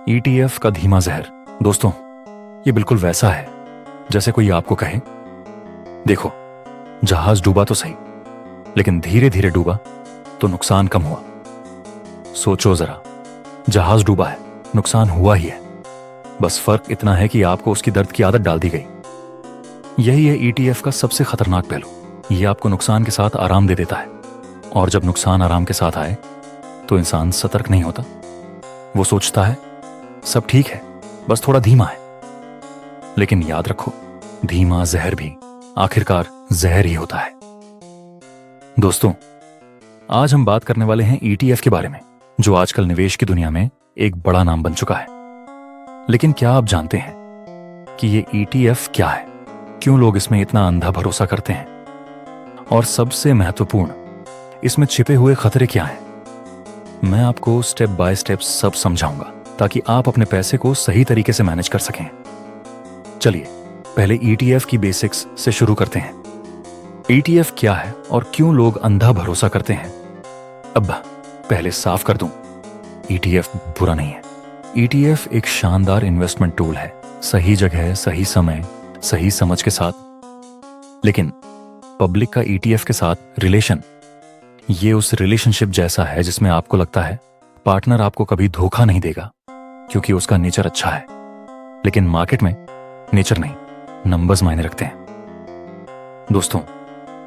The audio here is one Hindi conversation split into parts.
ईटीएफ का धीमा जहर। दोस्तों, ये बिल्कुल वैसा है जैसे कोई आपको कहे, देखो जहाज डूबा तो सही, लेकिन धीरे धीरे डूबा तो नुकसान कम हुआ। सोचो जरा, जहाज डूबा है, नुकसान हुआ ही है, बस फर्क इतना है कि आपको उसकी दर्द की आदत डाल दी गई। यही है ईटीएफ का सबसे खतरनाक पहलू। ये आपको नुकसान के साथ आराम दे देता है, और जब नुकसान आराम के साथ आए तो इंसान सतर्क नहीं होता। वो सोचता है सब ठीक है, बस थोड़ा धीमा है। लेकिन याद रखो, धीमा जहर भी आखिरकार जहर ही होता है। दोस्तों, आज हम बात करने वाले हैं ईटीएफ के बारे में, जो आजकल निवेश की दुनिया में एक बड़ा नाम बन चुका है। लेकिन क्या आप जानते हैं कि ये ईटीएफ क्या है, क्यों लोग इसमें इतना अंधा भरोसा करते हैं, और सबसे महत्वपूर्ण, इसमें छिपे हुए खतरे क्या हैं? मैं आपको स्टेप बाय स्टेप सब समझाऊंगा ताकि आप अपने पैसे को सही तरीके से मैनेज कर सकें। चलिए पहले ईटीएफ की बेसिक्स से शुरू करते हैं। ईटीएफ क्या है और क्यों लोग अंधा भरोसा करते हैं? अब पहले साफ कर दूं, ईटीएफ बुरा नहीं है। ईटीएफ एक शानदार इन्वेस्टमेंट टूल है, सही जगह, सही समय, सही समझ के साथ। लेकिन पब्लिक का ईटीएफ के साथ रिलेशन, ये उस रिलेशनशिप जैसा है जिसमें आपको लगता है पार्टनर आपको कभी धोखा नहीं देगा क्योंकि उसका नेचर अच्छा है। लेकिन मार्केट में नेचर नहीं, नंबर्स मायने रखते हैं। दोस्तों,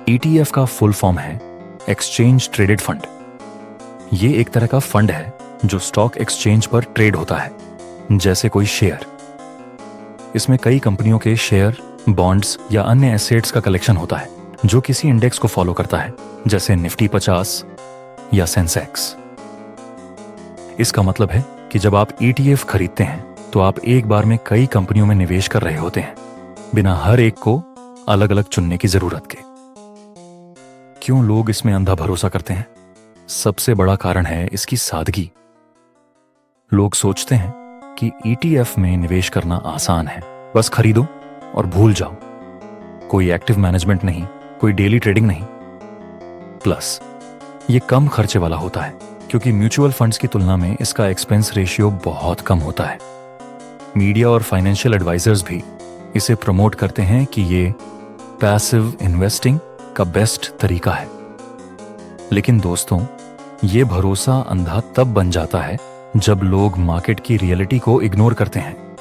ईटीएफ का फुल फॉर्म है एक्सचेंज ट्रेडेड फंड। ये एक तरह का फंड है जो स्टॉक एक्सचेंज पर ट्रेड होता है, जैसे कोई शेयर। इसमें कई कंपनियों के शेयर, बॉन्ड्स या अन्य एसेट्स का कलेक्शन होता है जो किसी इंडेक्स को फॉलो करता है, जैसे निफ्टी 50 या सेंसेक्स। इसका मतलब है कि जब आप ईटीएफ खरीदते हैं तो आप एक बार में कई कंपनियों में निवेश कर रहे होते हैं, बिना हर एक को अलग अलग चुनने की जरूरत के। क्यों लोग इसमें अंधा भरोसा करते हैं? सबसे बड़ा कारण है इसकी सादगी। लोग सोचते हैं कि ईटीएफ में निवेश करना आसान है, बस खरीदो और भूल जाओ। कोई एक्टिव मैनेजमेंट नहीं, कोई डेली ट्रेडिंग नहीं। प्लस ये कम खर्चे वाला होता है क्योंकि म्यूचुअल फंड्स की तुलना में इसका एक्सपेंस रेशियो बहुत कम होता है। मीडिया और फाइनेंशियल एडवाइजर्स भी इसे प्रमोट करते हैं कि ये पैसिव इन्वेस्टिंग का बेस्ट तरीका है। लेकिन दोस्तों, ये भरोसा अंधा तब बन जाता है जब लोग मार्केट की रियलिटी को इग्नोर करते हैं।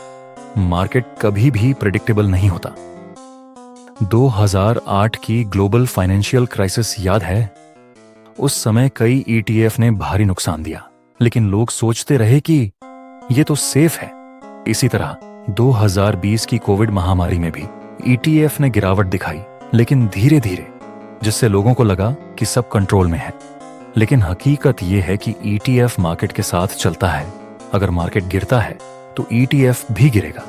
मार्केट कभी भी प्रेडिक्टेबल नहीं होता। 2008 की ग्लोबल फाइनेंशियल क्राइसिस याद है? उस समय कई ईटीएफ ने भारी नुकसान दिया, लेकिन लोग सोचते रहे कि ये तो सेफ है। इसी तरह 2020 की कोविड महामारी में भी ईटीएफ ने गिरावट दिखाई, लेकिन धीरे धीरे, जिससे लोगों को लगा कि सब कंट्रोल में है। लेकिन हकीकत यह है कि ईटीएफ मार्केट के साथ चलता है। अगर मार्केट गिरता है तो ईटीएफ भी गिरेगा,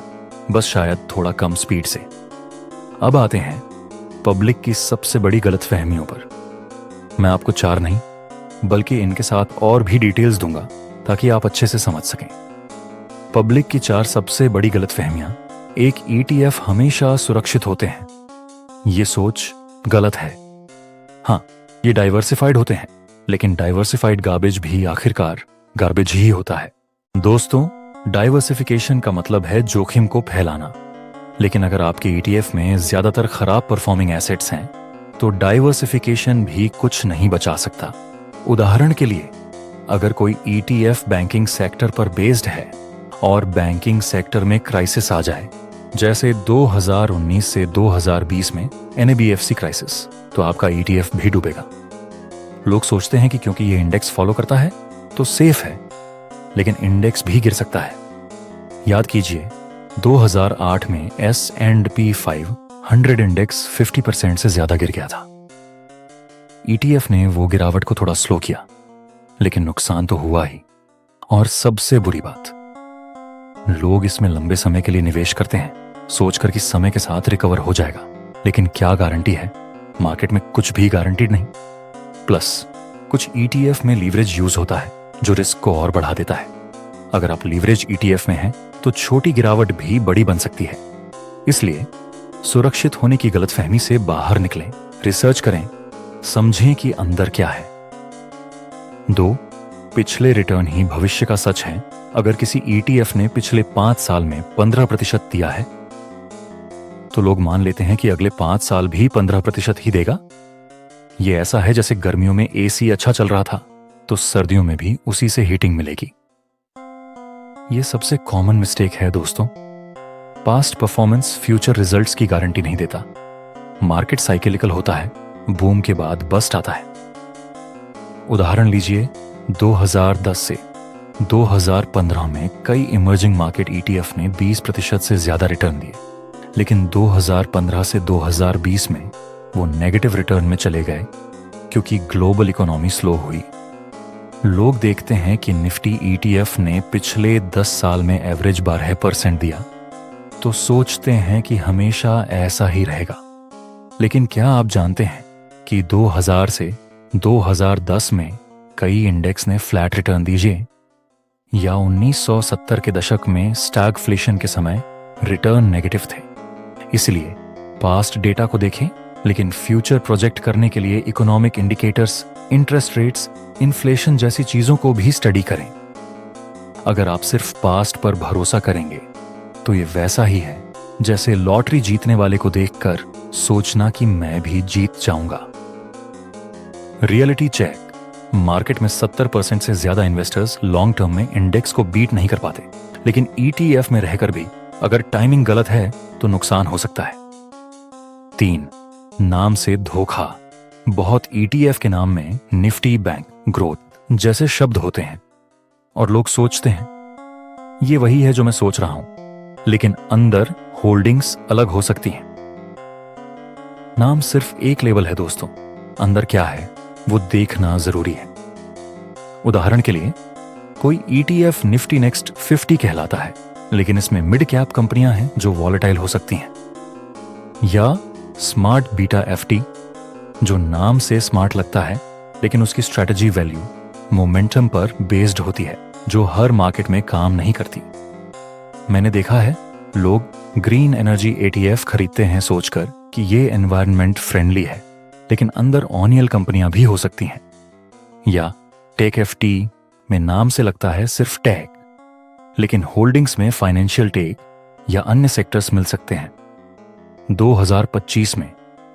बस शायद थोड़ा कम स्पीड से। अब आते हैं पब्लिक की सबसे बड़ी गलतफहमियों पर। मैं आपको 4 नहीं, बल्कि इनके साथ और भी डिटेल्स दूंगा ताकि आप अच्छे से समझ सकें। पब्लिक की 4 सबसे बड़ी गलतफहमियां। एक, ईटीएफ हमेशा सुरक्षित होते हैं। ये सोच गलत है। हाँ, ये डाइवर्सिफाइड होते हैं, लेकिन डाइवर्सिफाइड गार्बेज भी आखिरकार गार्बेज ही होता है। दोस्तों, डाइवर्सिफिकेशन का मतलब है जोखिम को फैलाना। लेकिन अगर आपके ईटीएफ में ज्यादातर खराब परफॉर्मिंग एसेट्स हैं तो डाइवर्सिफिकेशन भी कुछ नहीं बचा सकता। उदाहरण के लिए, अगर कोई ईटीएफ बैंकिंग सेक्टर पर बेस्ड है और बैंकिंग सेक्टर में क्राइसिस आ जाए, जैसे 2019 से 2020 में एनएबीएफसी क्राइसिस, तो आपका ईटीएफ भी डूबेगा। लोग सोचते हैं कि क्योंकि ये इंडेक्स फॉलो करता है तो सेफ है, लेकिन इंडेक्स भी गिर सकता है। याद कीजिए, 2008 में S&P 500 इंडेक्स 50% से ज्यादा गिर गया था। ईटीएफ ने वो गिरावट को थोड़ा स्लो किया, लेकिन नुकसान तो हुआ ही। और सबसे बुरी बात, लोग इसमें लंबे समय के लिए निवेश करते हैं, सोचकर कि समय के साथ रिकवर हो जाएगा। लेकिन क्या गारंटी है? मार्केट में कुछ भी गारंटीड नहीं। प्लस कुछ ईटीएफ में लीवरेज यूज होता है जो रिस्क को और बढ़ा देता है। अगर आप लीवरेज ईटीएफ में हैं तो छोटी गिरावट भी बड़ी बन सकती है। इसलिए सुरक्षित होने की गलतफहमी से बाहर निकलें, रिसर्च करें, समझें कि अंदर क्या है। 2, पिछले रिटर्न ही भविष्य का सच है, अगर किसी ETF ने पिछले 5 साल में 15% दिया है तो लोग मान लेते हैं कि अगले 5 साल भी 15% ही देगा। ये ऐसा है जैसे गर्मियों में AC अच्छा चल रहा था तो सर्दियों में भी उसी से हीटिंग मिलेगी। ये सबसे कॉमन मिस्टेक है दोस्तों। पास्ट परफॉर्मेंस फ्यूचर रिजल्ट्स की गारंटी नहीं देता। मार्केट साइकिलिकल होता है, बूम के बाद बस्ट आता है। उदाहरण लीजिए, 2010 से 2015 में कई इमर्जिंग मार्केट ETF ने 20% से ज्यादा रिटर्न दिए, लेकिन 2015 से 2020 में वो नेगेटिव रिटर्न में चले गए क्योंकि ग्लोबल इकोनॉमी स्लो हुई। लोग देखते हैं कि निफ्टी ETF ने पिछले 10 साल में एवरेज 12% दिया तो सोचते हैं कि हमेशा ऐसा ही रहेगा। लेकिन क्या आप जानते हैं कि 2000 से 2010 में कई इंडेक्स ने फ्लैट रिटर्न दीजिए, या 1970 के दशक में स्टैगफ्लेशन के समय रिटर्न नेगेटिव थे। इसलिए पास्ट डेटा को देखें, लेकिन फ्यूचर प्रोजेक्ट करने के लिए economic indicators, interest rates, inflation जैसी चीजों को भी स्टडी करें। अगर आप सिर्फ पास्ट पर भरोसा करेंगे तो ये वैसा ही है जैसे लॉटरी जीतने वाले को देखकर सोचना कि मैं भी जीत जाऊंगा। रियलिटी चेक, मार्केट में 70% से ज्यादा इन्वेस्टर्स लॉन्ग टर्म में इंडेक्स को बीट नहीं कर पाते, लेकिन ETF में रहकर भी अगर टाइमिंग गलत है तो नुकसान हो सकता है। 3, नाम से धोखा। बहुत ETF के नाम में निफ्टी, बैंक, ग्रोथ जैसे शब्द होते हैं और लोग सोचते हैं ये वही है जो मैं सोच रहा हूं, लेकिन अंदर होल्डिंग्स अलग हो सकती हैं। नाम सिर्फ एक लेबल है दोस्तों, अंदर क्या है वो देखना जरूरी है। उदाहरण के लिए, कोई ETF निफ्टी नेक्स्ट 50 कहलाता है, लेकिन इसमें मिड कैप कंपनियां हैं जो वॉलेटाइल हो सकती हैं। या स्मार्ट बीटा FT, जो नाम से स्मार्ट लगता है लेकिन उसकी स्ट्रेटजी वैल्यू मोमेंटम पर बेस्ड होती है, जो हर मार्केट में काम नहीं करती। मैंने देखा है लोग ग्रीन एनर्जी ETF खरीदते हैं सोचकर कि ये एनवायरनमेंट फ्रेंडली है, लेकिन अंदर ऑनियल कंपनियां भी हो सकती हैं। या टेक FT में नाम से लगता है सिर्फ टेक, लेकिन होल्डिंग्स में फाइनेंशियल टेक या अन्य सेक्टर्स मिल सकते हैं। 2025 में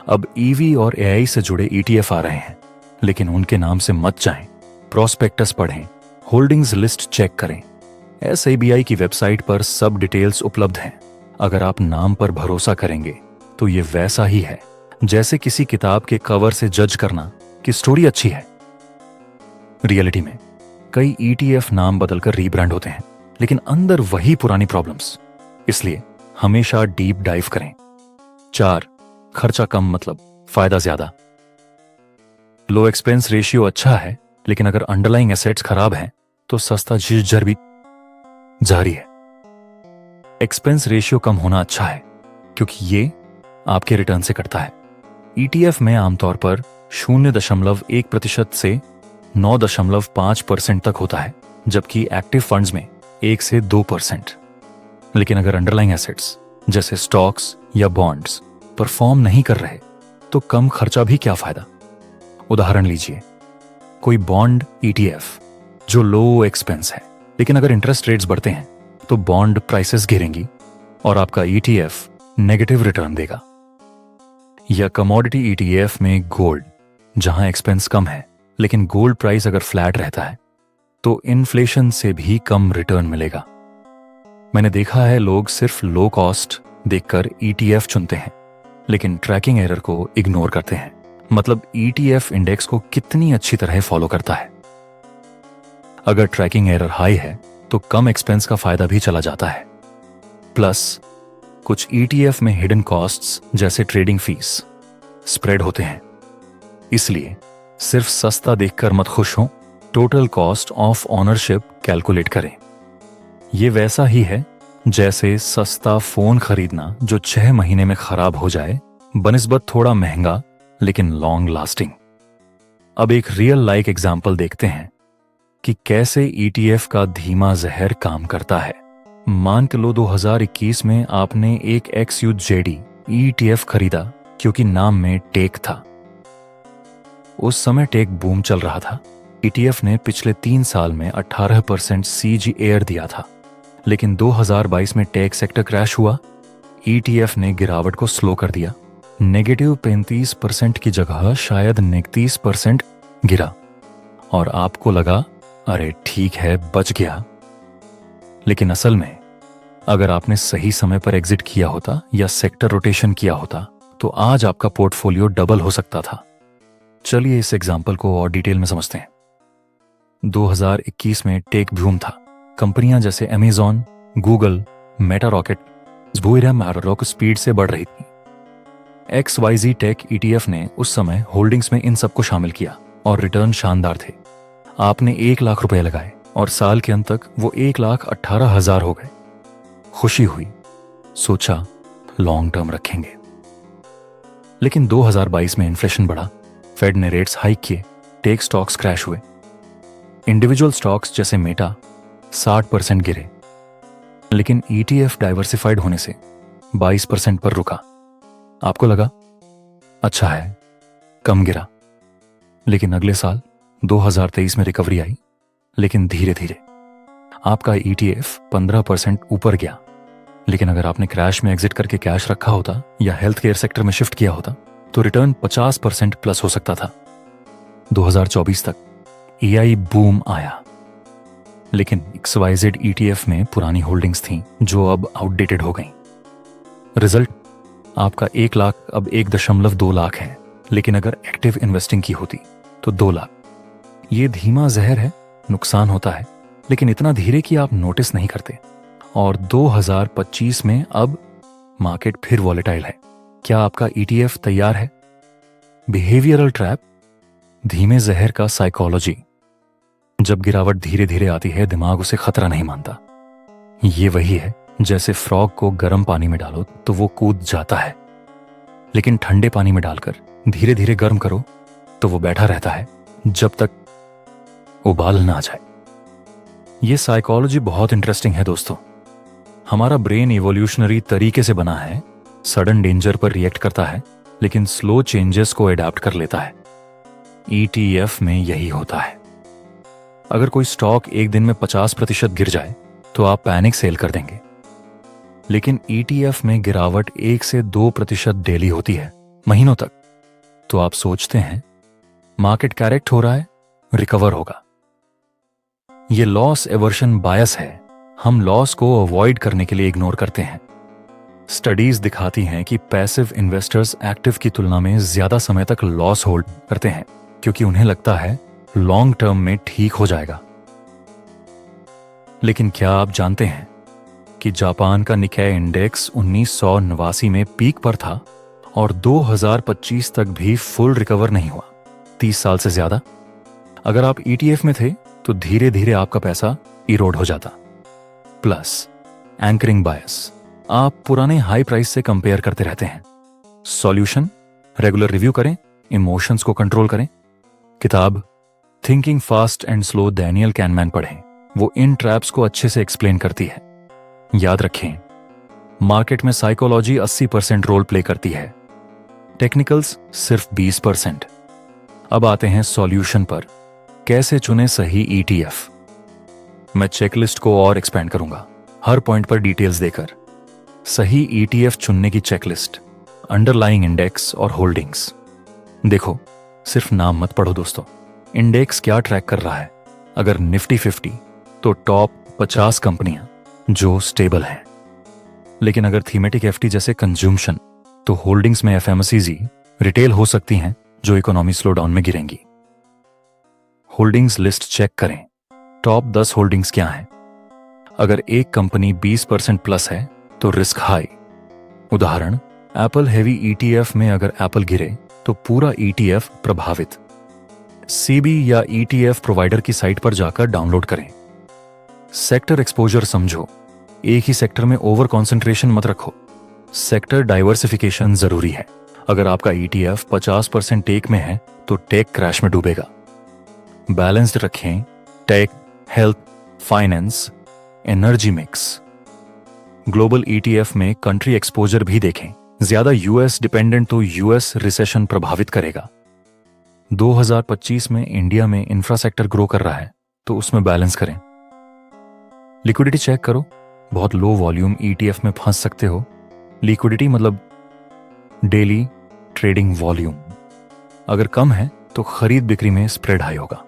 अब EV और AI से जुड़े ETF आ रहे हैं, लेकिन उनके नाम से मत जाएं। प्रोस्पेक्टस पढ़ें, होल्डिंग्स लिस्ट चेक करें। SABI की वेबसाइट पर सब डिटेल्स उपलब्ध हैं। अगर आप नाम पर भरोसा करेंगे तो ये वैसा ही है जैसे किसी किताब के कवर से जज करना कि स्टोरी अच्छी है। रियलिटी में कई ETF नाम बदलकर रीब्रांड होते हैं, लेकिन अंदर वही पुरानी प्रॉब्लम्स। इसलिए हमेशा डीप डाइव करें। 4, खर्चा कम मतलब फायदा ज्यादा। लो एक्सपेंस रेशियो अच्छा है, लेकिन अगर अंडरलाइंग एसेट्स खराब हैं तो सस्ता झिझर भी जारी है। एक्सपेंस रेशियो कम होना अच्छा है क्योंकि ये आपके रिटर्न से कटता है। ETF में आमतौर पर 0.1% से 9.5% तक होता है, जबकि एक्टिव फंड्स में 1 से 2%। लेकिन अगर अंडरलाइंग एसेट्स जैसे स्टॉक्स या बॉन्ड्स परफॉर्म नहीं कर रहे तो कम खर्चा भी क्या फायदा। उदाहरण लीजिए, कोई बॉन्ड ETF जो लो एक्सपेंस है, लेकिन अगर इंटरेस्ट रेट्स बढ़ते हैं तो बॉन्ड प्राइसेस गिरेंगी और आपका ETF नेगेटिव रिटर्न देगा। या कमोडिटी ETF में गोल्ड, जहां एक्सपेंस कम है लेकिन गोल्ड प्राइस अगर फ्लैट रहता है तो इन्फ्लेशन से भी कम रिटर्न मिलेगा। मैंने देखा है लोग सिर्फ लो कॉस्ट देखकर ETF चुनते हैं, लेकिन ट्रैकिंग एरर को इग्नोर करते हैं। मतलब ETF इंडेक्स को कितनी अच्छी तरह फॉलो करता है। अगर ट्रैकिंग एरर हाई है तो कम एक्सपेंस का फायदा भी चला जाता है। प्लस कुछ ETF में हिडन कॉस्ट्स जैसे ट्रेडिंग फीस, स्प्रेड होते हैं। इसलिए सिर्फ सस्ता देखकर मत खुश हो, total cost of ownership calculate करें। यह वैसा ही है जैसे सस्ता फोन खरीदना जो 6 महीने में खराब हो जाए, बनिस्बत थोड़ा महंगा लेकिन लॉन्ग लास्टिंग। अब एक रियल लाइक एग्जाम्पल देखते हैं कि कैसे ETF का धीमा जहर काम करता है। मान के लो 2021 में आपने एक XUJD ETF खरीदा क्योंकि नाम में टेक था। उस समय टेक बूम चल रहा था, ईटीएफ ने पिछले 3 साल में 18% CAGR दिया था, लेकिन 2022 में टेक सेक्टर क्रैश हुआ। ईटीएफ ने गिरावट को स्लो कर दिया। नेगेटिव 35% की जगह शायद 39% गिरा और आपको लगा अरे ठीक है, बच गया। लेकिन असल में अगर आपने सही समय पर एग्जिट किया होता या सेक्टर रोटेशन किया होता तो आज आपका पोर्टफोलियो डबल हो सकता था। चलिए इस एग्जाम्पल को और डिटेल में समझते हैं। 2021 में टेक बूम था। कंपनियां जैसे Amazon, Google, Meta rocket rock speed से बढ़ रही थी। XYZ टेक ETF ने उस समय होल्डिंग्स में इन सबको शामिल किया और रिटर्न शानदार थे। आपने 1 लाख रुपए लगाए और साल के अंत तक वो 1,18,000 हो गए। खुशी हुई, सोचा लॉन्ग टर्म रखेंगे। लेकिन 2022 में इन्फ्लेशन बढ़ा, फेड ने रेट्स हाइक किए, टेक स्टॉक्स क्रैश हुए। इंडिविजुअल स्टॉक्स जैसे मेटा 60% गिरे, लेकिन ETF डाइवर्सिफाइड होने से 22% पर रुका। आपको लगा अच्छा है, कम गिरा। लेकिन अगले साल 2023 में रिकवरी आई, लेकिन धीरे धीरे आपका ETF 15% ऊपर गया। लेकिन अगर आपने क्रैश में एग्जिट करके कैश रखा होता या हेल्थ केयर सेक्टर में शिफ्ट किया होता तो रिटर्न 50% प्लस हो सकता था। 2024 तक AI बूम आया, लेकिन XYZ ETF में पुरानी होल्डिंग्स थीं जो अब आउटडेटेड हो गईं। रिजल्ट, आपका 1 लाख अब 1.2 लाख है, लेकिन अगर एक्टिव इन्वेस्टिंग की होती तो 2 लाख। ये धीमा जहर है, नुकसान होता है, लेकिन इतना धीरे कि आप नोटिस नहीं करते। और 2025 में अब मार्केट फिर वॉलेटाइल है। क्या आपका ETF तैयार है? बिहेवियरल ट्रैप, धीमे जहर का साइकोलॉजी। जब गिरावट धीरे धीरे आती है, दिमाग उसे खतरा नहीं मानता। ये वही है जैसे फ्रॉग को गर्म पानी में डालो तो वो कूद जाता है, लेकिन ठंडे पानी में डालकर धीरे धीरे गर्म करो तो वो बैठा रहता है जब तक उबाल ना आ जाए। ये साइकोलॉजी बहुत इंटरेस्टिंग है दोस्तों। हमारा ब्रेन इवोल्यूशनरी तरीके से बना है, सडन डेंजर पर रिएक्ट करता है, लेकिन स्लो चेंजेस को अडॉप्ट कर लेता है। ETF में यही होता है। अगर कोई स्टॉक एक दिन में 50% गिर जाए तो आप पैनिक सेल कर देंगे, लेकिन ETF में गिरावट 1 से 2% डेली होती है, महीनों तक। तो आप सोचते हैं मार्केट करेक्ट हो रहा है, रिकवर होगा। ये लॉस एवर्शन बायस है। हम लॉस को अवॉइड करने के लिए इग्नोर करते हैं। स्टडीज दिखाती हैं कि पैसिव इन्वेस्टर्स एक्टिव की तुलना में ज्यादा समय तक लॉस होल्ड करते हैं, क्योंकि उन्हें लगता है लॉन्ग टर्म में ठीक हो जाएगा। लेकिन क्या आप जानते हैं कि जापान का निकाय इंडेक्स 1989 में पीक पर था और 2025 तक भी फुल रिकवर नहीं हुआ, 30 साल से ज्यादा। अगर आप ETF में थे तो धीरे धीरे आपका पैसा इरोड हो जाता। प्लस एंकरिंग बायस, आप पुराने हाई प्राइस से कंपेयर करते रहते हैं। सॉल्यूशन, रेगुलर रिव्यू करें, इमोशंस को कंट्रोल करें। किताब thinking fast and slow Daniel Kahneman पढ़ें, वो इन ट्रैप्स को अच्छे से एक्सप्लेन करती है। याद रखें, मार्केट में साइकोलॉजी 80% रोल प्ले करती है, टेक्निकल्स सिर्फ 20%। अब आते हैं सॉल्यूशन पर। कैसे चुने सही ETF? मैं चेकलिस्ट को और एक्सपेंड करूंगा, हर पॉइंट पर डिटेल्स देकर। सही ETF चुनने की चेकलिस्ट, अंडरलाइंग इंडेक्स और होल्डिंग्स। देखो, सिर्फ नाम मत पढ़ो दोस्तों, इंडेक्स क्या ट्रैक कर रहा है। अगर निफ्टी 50 तो टॉप 50 कंपनियां जो स्टेबल हैं। लेकिन अगर थीमेटिक FT जैसे कंज्यूमशन, तो होल्डिंग्स में FMCG, रिटेल हो सकती हैं जो इकोनॉमी स्लोडाउन में गिरेंगी। होल्डिंग्स लिस्ट चेक करें, टॉप 10 होल्डिंग्स क्या हैं। अगर एक कंपनी 20% प्लस है तो रिस्क हाई। उदाहरण, एप्पल हेवी ETF में अगर एप्पल गिरे तो पूरा ETF प्रभावित। CB या ETF प्रोवाइडर की साइट पर जाकर डाउनलोड करें। सेक्टर एक्सपोजर समझो, एक ही सेक्टर में ओवर कॉन्सेंट्रेशन मत रखो। सेक्टर डाइवर्सिफिकेशन जरूरी है। अगर आपका ETF 50% टेक में है तो टेक क्रैश में डूबेगा। बैलेंस्ड रखें, tech, health, finance, energy mix. Global ETF में कंट्री एक्सपोजर भी देखें। ज्यादा US डिपेंडेंट तो US रिसेशन प्रभावित करेगा। 2025 में इंडिया में इंफ्रा सेक्टर ग्रो कर रहा है तो उसमें बैलेंस करें। लिक्विडिटी चेक करो, बहुत लो वॉल्यूम ईटीएफ में फंस सकते हो। लिक्विडिटी मतलब डेली ट्रेडिंग वॉल्यूम, अगर कम है तो खरीद बिक्री में स्प्रेड हाई होगा,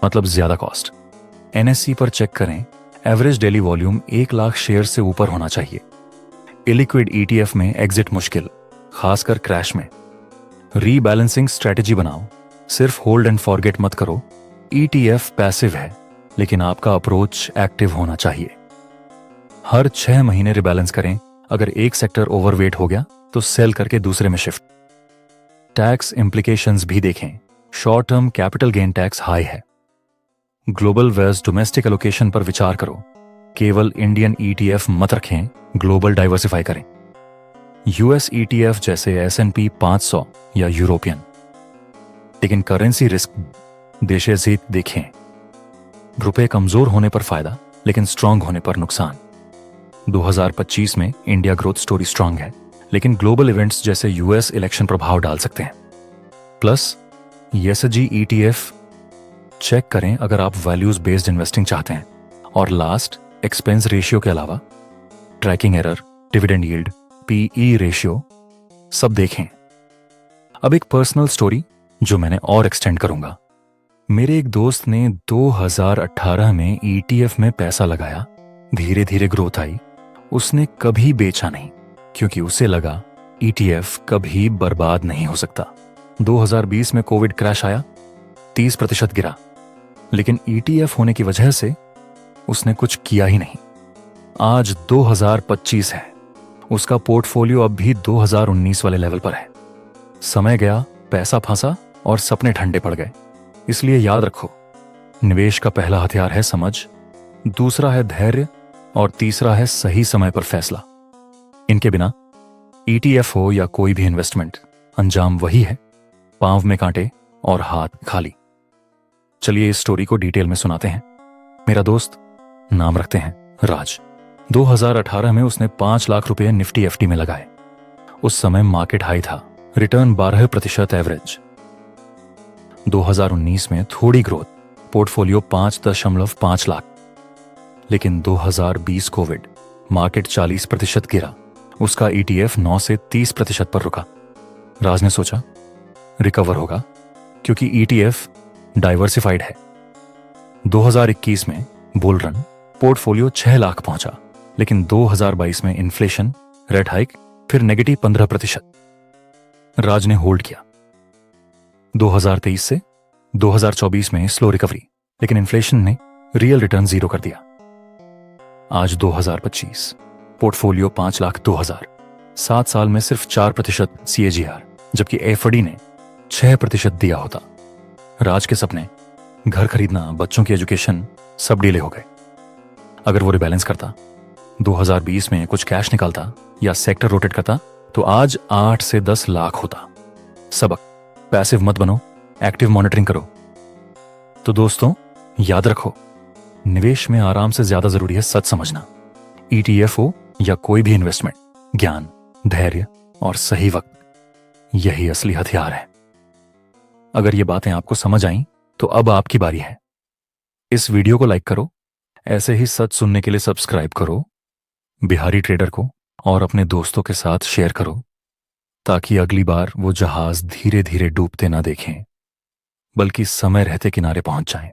मतलब ज्यादा कॉस्ट। एनएससी पर चेक करें, average daily volume 1 lakh share से ऊपर होना चाहिए। इलिक्विड ईटीएफ में एग्जिट मुश्किल, खासकर क्रैश में। रीबैलेंसिंग स्ट्रेटेजी बनाओ, सिर्फ होल्ड एंड फॉरगेट मत करो। ईटीएफ पैसिव है लेकिन आपका अप्रोच एक्टिव होना चाहिए। हर 6 महीने रिबैलेंस करें, अगर एक सेक्टर ओवरवेट हो गया तो सेल करके दूसरे में शिफ्ट। टैक्स इंप्लीकेशंस भी देखें, short term capital gain tax high है। ग्लोबल वर्स डोमेस्टिक एलोकेशन पर विचार करो, केवल इंडियन ईटीएफ मत रखें, ग्लोबल डाइवर्सिफाई करें। यूएस ईटीएफ जैसे एसएनपी 500 या यूरोपियन। लेकिन करेंसी रिस्क देशे देखें, रुपए कमजोर होने पर फायदा लेकिन स्ट्रांग होने पर नुकसान। 2025 में इंडिया ग्रोथ स्टोरी स्ट्रांग है लेकिन ग्लोबल इवेंट्स जैसे यूएस इलेक्शन प्रभाव डाल सकते हैं। प्लस एसजी ईटीएफ चेक करें अगर आप वैल्यूज बेस्ड इन्वेस्टिंग चाहते हैं। और लास्ट, एक्सपेंस रेशियो के अलावा tracking error, dividend yield, PE ratio सब देखें। अब एक पर्सनल स्टोरी जो मैंने और एक्सटेंड करूंगा। मेरे एक दोस्त ने 2018 में ईटीएफ में पैसा लगाया, धीरे धीरे ग्रोथ आई। उसने कभी बेचा नहीं क्योंकि उसे लगा ईटीएफ कभी बर्बाद नहीं हो सकता। 2020 में कोविड क्रैश आया, 30% गिरा, लेकिन ईटीएफ होने की वजह से उसने कुछ किया ही नहीं। आज 2025 है, उसका पोर्टफोलियो अब भी 2019 वाले लेवल पर है। समय गया, पैसा फंसा और सपने ठंडे पड़ गए। इसलिए याद रखो, निवेश का पहला हथियार है समझ, दूसरा है धैर्य और तीसरा है सही समय पर फैसला। इनके बिना ईटीएफ हो या कोई भी इन्वेस्टमेंट, अंजाम वही है, पांव में कांटे और हाथ खाली। चलिए इस स्टोरी को डिटेल में सुनाते हैं। मेरा दोस्त, नाम रखते हैं राज। 2018 में उसने 5 लाख रुपए निफ्टी एफडी में लगाए। उस समय मार्केट हाई था, रिटर्न 12% एवरेज। 2019 में थोड़ी ग्रोथ, पोर्टफोलियो 5.5 लाख। लेकिन 2020 कोविड, मार्केट 40% गिरा, उसका ईटीएफ 9 से 30% पर रुका। राज ने सोचा रिकवर होगा क्योंकि ईटीएफ डाइवर्सिफाइड है। 2021 में बुल रन, पोर्टफोलियो 6 लाख पहुंचा, लेकिन 2022 में इन्फ्लेशन, रेट हाइक, फिर नेगेटिव 15%। राज ने होल्ड किया। 2023 से 2024 में स्लो रिकवरी, लेकिन इन्फ्लेशन ने रियल रिटर्न 0 कर दिया। आज 2025, पोर्टफोलियो 5,02,000, 7 साल में सिर्फ 4% CAGR, जबकि एफडी ने 6% दिया होता। राज के सपने, घर खरीदना, बच्चों की एजुकेशन, सब डिले हो गए। अगर वो रिबैलेंस करता, 2020 में कुछ कैश निकालता या सेक्टर रोटेट करता तो आज 8 से 10 लाख होता। सबक, पैसिव मत बनो, एक्टिव मॉनिटरिंग करो। तो दोस्तों याद रखो, निवेश में आराम से ज्यादा जरूरी है सच समझना। ईटीएफ हो या कोई भी इन्वेस्टमेंट, ज्ञान, धैर्य और सही वक्त, यही असली हथियार है। अगर ये बातें आपको समझ आईं तो अब आपकी बारी है। इस वीडियो को लाइक करो, ऐसे ही सच सुनने के लिए सब्सक्राइब करो, बिहारी ट्रेडर को और अपने दोस्तों के साथ शेयर करो, ताकि अगली बार वो जहाज धीरे धीरे डूबते ना देखें, बल्कि समय रहते किनारे पहुंच जाएं।